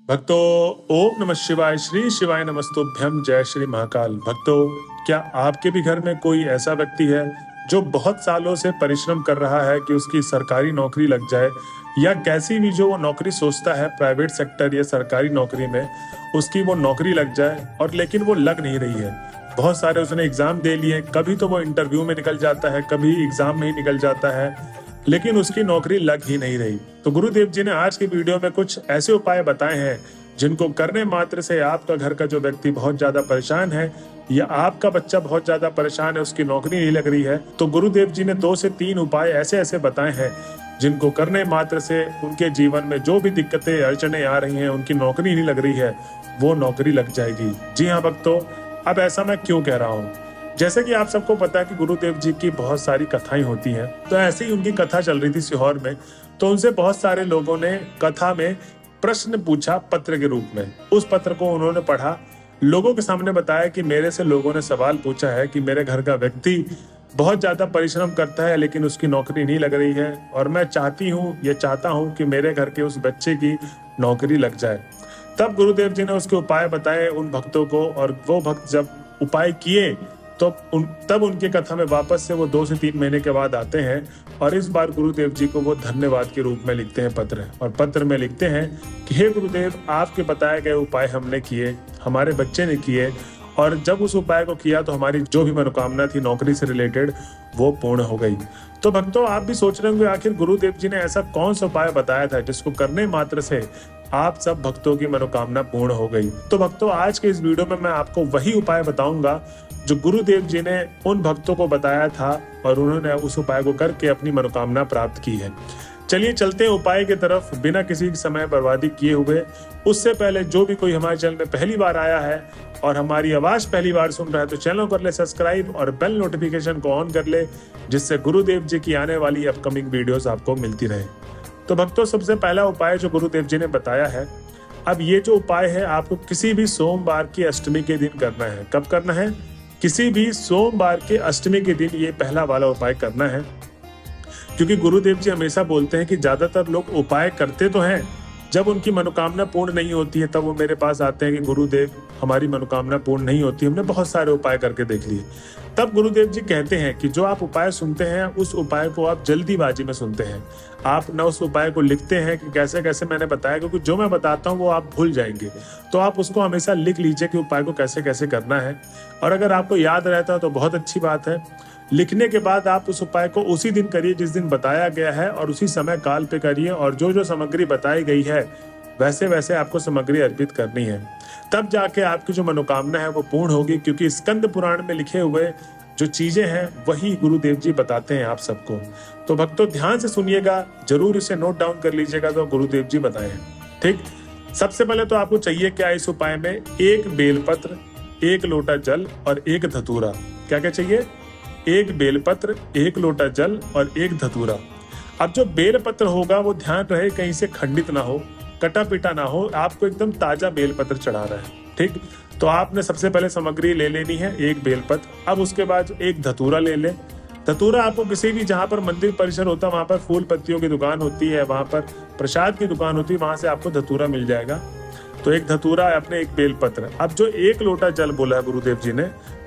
भक्तों, ओम नमः शिवाय, श्री शिवाय नमस्तुभ्यम, जय श्री महाकाल। भक्तों, क्या आपके भी घर में कोई ऐसा व्यक्ति है जो बहुत सालों से परिश्रम कर रहा है कि उसकी सरकारी नौकरी लग जाए, या कैसी भी जो वो नौकरी सोचता है प्राइवेट सेक्टर या सरकारी नौकरी में उसकी वो नौकरी लग जाए, और लेकिन वो लग नहीं रही है। बहुत सारे उसने एग्जाम दे लिए, कभी तो वो इंटरव्यू में निकल जाता है, कभी एग्जाम में ही निकल जाता है, लेकिन उसकी नौकरी लग ही नहीं रही। तो गुरुदेव जी ने आज की वीडियो में कुछ ऐसे उपाय बताए हैं जिनको करने मात्र से आपका घर का जो व्यक्ति बहुत ज्यादा परेशान है, या आपका बच्चा बहुत ज्यादा परेशान है, उसकी नौकरी नहीं लग रही है, तो गुरुदेव जी ने 2 से 3 उपाय ऐसे ऐसे बताए हैं जिनको करने मात्र से उनके जीवन में जो भी दिक्कतें अड़चने आ रही हैं, उनकी नौकरी नहीं लग रही है, वो नौकरी लग जाएगी। जी हाँ भक्तों, अब ऐसा मैं क्यों कह रहा हूँ? जैसे कि आप सबको पता है कि गुरुदेव जी की बहुत सारी कथाएं होती हैं, तो ऐसे ही उनकी कथा चल रही थी सीहोर में। तो उनसे बहुत सारे लोगों ने कथा में प्रश्न पूछा पत्र के रूप में। उस पत्र को उन्होंने पढ़ा, लोगों के सामने बताया कि मेरे से लोगों ने सवाल पूछा है कि मेरे घर का व्यक्ति बहुत ज्यादा परिश्रम करता है लेकिन उसकी नौकरी नहीं लग रही है, और मैं चाहता हूँ कि मेरे घर के उस बच्चे की नौकरी लग जाए। तब गुरुदेव जी ने उसके उपाय बताए उन भक्तों को, और वो भक्त जब उपाय किए तो तब उनकी कथा में वापस से वो 2 से 3 महीने के बाद आते हैं, और इस बार गुरुदेव जी को वो धन्यवाद के रूप में लिखते हैं पत्र, और पत्र में लिखते हैं कि हे गुरुदेव, आपके बताए गए उपाय हमने किए, हमारे बच्चे ने किए, और जब उस उपाय को किया तो हमारी जो भी मनोकामना थी नौकरी से रिलेटेड वो पूर्ण हो गई। तो भक्तों, आप भी सोच रहे होंगे आखिर गुरुदेव जी ने ऐसा कौन सा उपाय बताया था जिसको करने मात्र से आप सब भक्तों की मनोकामना पूर्ण हो गई। तो भक्तों, आज के इस वीडियो में मैं आपको वही उपाय बताऊंगा जो गुरुदेव जी ने उन भक्तों को बताया था, और उन्होंने उस उपाय को करके अपनी मनोकामना प्राप्त की है। चलिए चलते हैं उपाय की तरफ बिना किसी समय बर्बादी किए हुए। उससे पहले जो भी कोई हमारे चैनल में पहली बार आया है और हमारी आवाज पहली बार सुन रहा है, तो चैनल कर ले सब्सक्राइब और बेल नोटिफिकेशन को ऑन कर ले, जिससे गुरुदेव जी की आने वाली अपकमिंग वीडियोस आपको मिलती रहे। तो भक्तों, सबसे पहला उपाय जो गुरुदेव जी ने बताया है, अब ये जो उपाय है आपको किसी भी सोमवार की अष्टमी के दिन करना है। कब करना है? किसी भी सोमवार के अष्टमी के दिन ये पहला वाला उपाय करना है, क्योंकि गुरुदेव जी हमेशा बोलते हैं कि ज्यादातर लोग उपाय करते तो हैं, जब उनकी मनोकामना पूर्ण नहीं होती है तब वो मेरे पास आते हैं कि गुरुदेव, हमारी मनोकामना पूर्ण नहीं होती, हमने बहुत सारे उपाय करके देख लिए। तब गुरुदेव जी कहते हैं कि जो आप उपाय सुनते हैं उस उपाय को आप जल्दीबाजी में सुनते हैं, आप न उस उपाय को लिखते हैं कि कैसे कैसे मैंने बताया, क्योंकि जो मैं बताता हूँ वो आप भूल जाएंगे। तो आप उसको हमेशा लिख लीजिए कि उपाय को कैसे कैसे करना है, और अगर आपको याद रहता है तो बहुत अच्छी बात है। लिखने के बाद आप उस उपाय को उसी दिन करिए जिस दिन बताया गया है, और उसी समय काल पे करिए, और जो जो सामग्री बताई गई है वैसे वैसे आपको सामग्री अर्पित करनी है। तब जाके आपकी जो मनोकामना है वो पूर्ण होगी, क्योंकि स्कंद पुराण में लिखे हुए जो चीजें हैं वही गुरुदेव जी बताते हैं आप सबको। तो भक्तों, ध्यान से सुनिएगा, जरूर इसे नोट डाउन कर लीजिएगा तो गुरुदेव जी बताए। ठीक, सबसे पहले तो आपको चाहिए क्या इस उपाय में? 1 बेलपत्र, 1 लोटा जल और 1 धतूरा। क्या क्या चाहिए? 1 बेलपत्र, 1 लोटा जल और 1 धतूरा। अब जो बेलपत्र होगा वो ध्यान रहे कहीं से खंडित ना हो, कटा पिटा ना हो, आपको एकदम ताजा बेलपत्र चढ़ाना है। ठीक, तो आपने सबसे पहले सामग्री ले लेनी है 1 बेलपत्र। अब उसके बाद 1 धतूरा ले ले। धतूरा आपको किसी भी, जहाँ पर मंदिर परिसर होता है वहां पर फूल पत्तियों की दुकान होती है, वहां पर प्रसाद की दुकान होती है, वहां से आपको धतूरा मिल जाएगा। तो 1 धतूरा अपने 1 बेलपत्र। अब जो 1 लोटा जल बोला है गुरुदेव जी ने,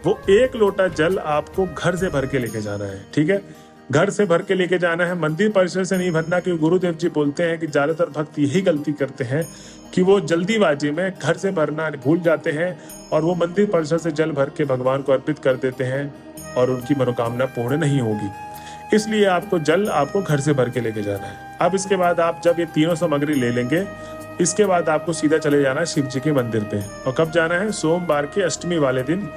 वो 1 लोटा जल आपको घर से भर के लेके जाना है। ठीक है, घर से भर के लेके जाना है, मंदिर परिसर से नहीं भरना, क्योंकि गुरुदेव जी बोलते हैं कि ज्यादातर भक्त यही गलती करते हैं कि वो जल्दीबाजी में घर से भरना भूल जाते हैं, और वो मंदिर परिसर से जल भर के भगवान को अर्पित कर देते हैं, और उनकी मनोकामना पूर्ण नहीं होगी। इसलिए आपको जल आपको घर से भर के लेके जाना है। अब इसके बाद आप जब ये तीनों सामग्री ले लेंगे, इसके बाद आपको सीधा चले जाना है शिव जी के मंदिर पे। और कब जाना है? सोमवार के अष्टमी वाले दिन,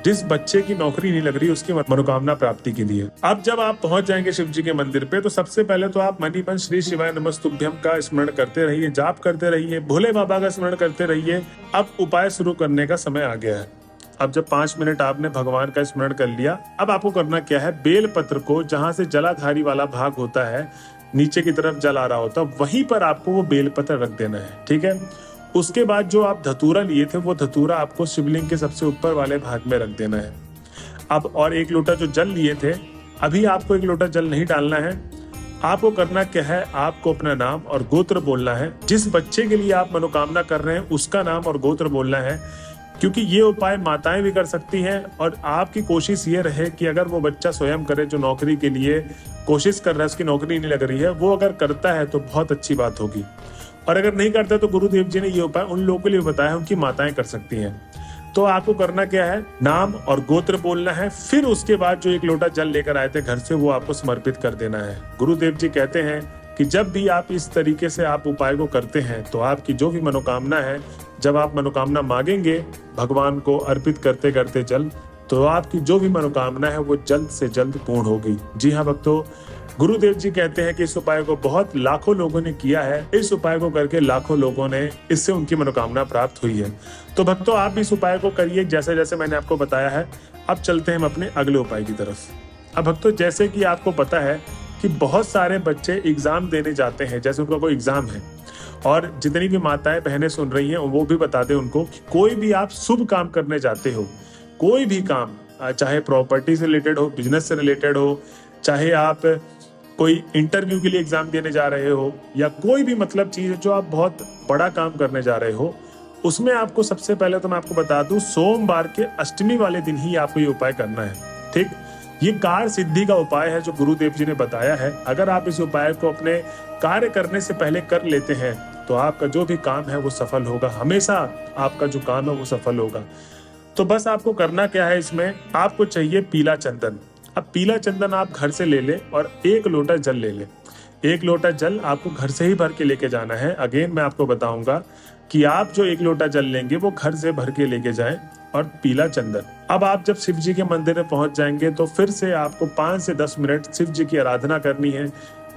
जिस बच्चे की नौकरी नहीं लग रही उसकी मनोकामना प्राप्ति के लिए। अब जब आप पहुंच जाएंगे शिव जी के मंदिर पे, तो सबसे पहले तो आप मनी मन श्री शिवाय नमस्तुभ्यम का स्मरण करते रहिए, जाप करते रहिए, भोले बाबा का स्मरण करते रहिए। अब उपाय शुरू करने का समय आ गया है। अब जब 5 मिनट आपने भगवान का स्मरण कर लिया, अब आपको करना क्या है? बेल पत्र को, जहां से जलाधारी वाला भाग होता है, नीचे की तरफ जल आ रहा होता है, वहीं पर आपको वो बेल पत्र रख देना है। ठीक है, उसके बाद जो आप धतूरा लिए थे वो धतूरा आपको शिवलिंग के सबसे ऊपर वाले भाग में रख देना है। अब और 1 लोटा जो जल लिए थे, अभी आपको 1 लोटा जल नहीं डालना है, आपको करना क्या है, आपको अपना नाम और गोत्र बोलना है। जिस बच्चे के लिए आप मनोकामना कर रहे हैं उसका नाम और गोत्र बोलना है, क्योंकि ये उपाय माताएं भी कर सकती हैं। और आपकी कोशिश ये रहे कि अगर वो बच्चा स्वयं करे जो नौकरी के लिए कोशिश कर रहा है, उसकी नौकरी नहीं लग रही है, वो अगर करता है तो बहुत अच्छी बात होगी। और अगर नहीं करता तो गुरुदेव जी ने ये उपाय उन लोगों के लिए बताया, उनकी माताएं कर सकती हैं। तो आपको करना क्या है, नाम और गोत्र बोलना है। फिर उसके बाद जो 1 लोटा जल लेकर आए थे घर से, वो आपको समर्पित कर देना है। गुरुदेव जी कहते हैं कि जब भी आप इस तरीके से आप उपाय को करते हैं तो आपकी जो भी मनोकामना है, जब आप मनोकामना मांगेंगे भगवान को अर्पित करते करते जल, तो आपकी जो भी मनोकामना है वो जल्द से जल्द पूर्ण होगी। जी हाँ भक्तों, गुरुदेव जी कहते हैं कि इस उपाय को बहुत लाखों लोगों ने किया है। इस उपाय को करके लाखों लोगों ने इससे उनकी मनोकामना प्राप्त हुई है। तो भक्तों, आप इस उपाय को करिए जैसे जैसे मैंने आपको बताया है। अब चलते हैं हम अपने अगले उपाय की तरफ। अब भक्तों, जैसे कि आपको पता है कि बहुत सारे बच्चे एग्जाम देने जाते हैं, जैसे उनका कोई एग्जाम है, और जितनी भी माताएं बहनें सुन रही हैं वो भी बता दें उनको कि कोई भी आप शुभ काम करने जाते हो, कोई भी काम, चाहे प्रॉपर्टी से रिलेटेड हो, बिजनेस से रिलेटेड हो, चाहे आप कोई इंटरव्यू के लिए एग्जाम देने जा रहे हो, या कोई भी मतलब चीज है जो आप बहुत बड़ा काम करने जा रहे हो, उसमें आपको सबसे पहले तो मैं आपको बता दूं, सोमवार के अष्टमी वाले दिन ही आपको ये उपाय करना है। ठीक, ये कार्य सिद्धि का उपाय है जो गुरुदेव जी ने बताया है। अगर आप इस उपाय को अपने कार्य करने से पहले कर लेते हैं तो आपका जो भी काम है वो सफल होगा। हमेशा आपका जो काम है वो सफल होगा। तो बस आपको करना क्या है, इसमें आपको चाहिए पीला चंदन। अब पीला चंदन आप घर से ले ले और 1 लोटा जल ले ले। 1 लोटा जल आपको घर से ही भर के लेके जाना है। अगेन मैं आपको बताऊंगा कि आप जो 1 लोटा जल लेंगे वो घर से भर के लेके जाएं, और पीला चंदन। अब आप जब शिव जी के मंदिर में पहुंच जाएंगे तो फिर से आपको 5 से 10 मिनट शिव जी की आराधना करनी है,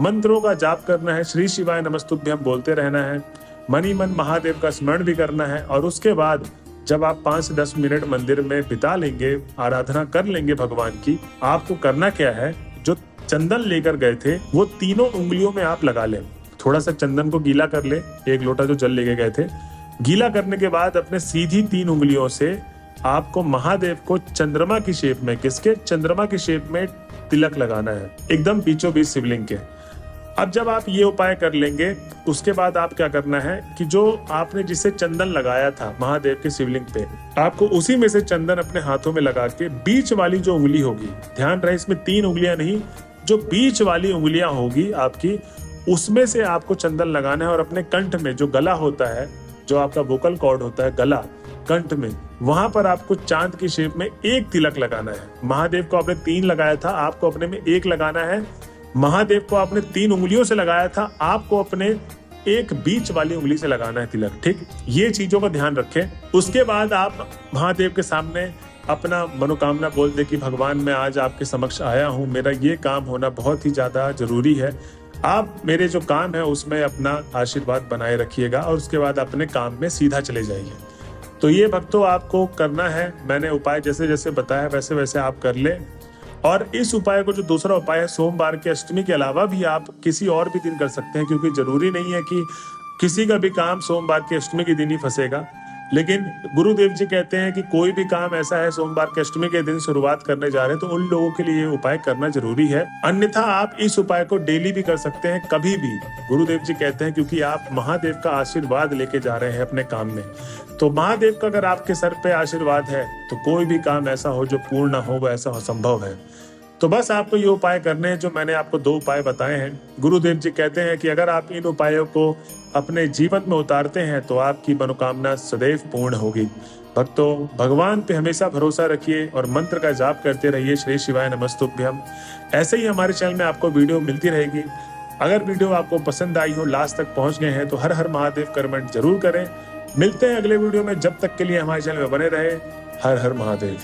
मंत्रों का जाप करना है, श्री शिवाय नमस्तुभ्यं बोलते रहना है, मनी मन महादेव का स्मरण भी करना है। और उसके बाद जब आप 5 से 10 मिनट मंदिर में बिता लेंगे, आराधना कर लेंगे भगवान की, आपको करना क्या है, जो चंदन लेकर गए थे वो तीनों उंगलियों में आप लगा लें। थोड़ा सा चंदन को गीला कर ले, 1 लोटा जो जल लेके गए थे, गीला करने के बाद अपने सीधी 3 उंगलियों से आपको महादेव को चंद्रमा की शेप में, किसके, चंद्रमा की शेप में तिलक लगाना है, एकदम बीचों बीच शिवलिंग के। अब जब आप ये उपाय कर लेंगे, उसके बाद आप क्या करना है कि जो आपने जिसे चंदन लगाया था महादेव के शिवलिंग पे, आपको उसी में से चंदन अपने हाथों में लगा के बीच वाली जो उंगली होगी, ध्यान रहे इसमें 3 उंगलियां नहीं, जो बीच वाली उंगलियां होगी आपकी, उसमें से आपको चंदन लगाना है। और अपने कंठ में जो गला होता है, जो आपका वोकल कॉर्ड होता है, गला, कंठ में, वहां पर आपको चांद की शेप में 1 तिलक लगाना है। महादेव को आपने 3 लगाया था, आपको अपने में 1 लगाना है। महादेव को आपने 3 उंगलियों से लगाया था, आपको अपने 1 बीच वाली उंगली से लगाना है तिलक। ठीक, ये चीजों का ध्यान रखें। उसके बाद आप महादेव के सामने अपना मनोकामना बोल दे कि भगवान, मैं आज आपके समक्ष आया हूँ, मेरा ये काम होना बहुत ही ज्यादा जरूरी है, आप मेरे जो काम है उसमें अपना आशीर्वाद बनाए रखिएगा। और उसके बाद अपने काम में सीधा चले जाइए। तो ये भक्तों आपको करना है। मैंने उपाय जैसे जैसे बताया वैसे वैसे आप कर ले। और इस उपाय को, जो दूसरा उपाय है, सोमवार के अष्टमी के अलावा भी आप किसी और भी दिन कर सकते हैं, क्योंकि जरूरी नहीं है कि किसी का भी काम सोमवार के अष्टमी के दिन ही फंसेगा। लेकिन गुरुदेव जी कहते हैं कि कोई भी काम ऐसा है सोमवार के अष्टमी के दिन शुरुआत करने जा रहे हैं तो उन लोगों के लिए ये उपाय करना जरूरी है। अन्यथा आप इस उपाय को डेली भी कर सकते हैं, कभी भी। गुरुदेव जी कहते हैं क्योंकि आप महादेव का आशीर्वाद लेके जा रहे हैं अपने काम में। तो महादेव का अगर आपके सर पे आशीर्वाद है तो कोई भी काम ऐसा हो जो पूर्ण ना हो, वो ऐसा संभव है। तो बस आपको ये उपाय करने हैं जो मैंने आपको 2 उपाय बताए हैं। गुरुदेव जी कहते हैं कि अगर आप इन उपायों को अपने जीवन में उतारते हैं तो आपकी मनोकामना सदैव पूर्ण होगी। भक्तों, भगवान पे हमेशा भरोसा रखिए और मंत्र का जाप करते रहिए, श्री शिवाय नमस्तुभ्यम। ऐसे ही हमारे चैनल में आपको वीडियो मिलती रहेगी। अगर वीडियो आपको पसंद आई हो, लास्ट तक पहुंच गए हैं, तो हर हर महादेव कमेंट जरूर करें। मिलते हैं अगले वीडियो में, जब तक के लिए हमारे चैनल में बने रहे। हर हर महादेव।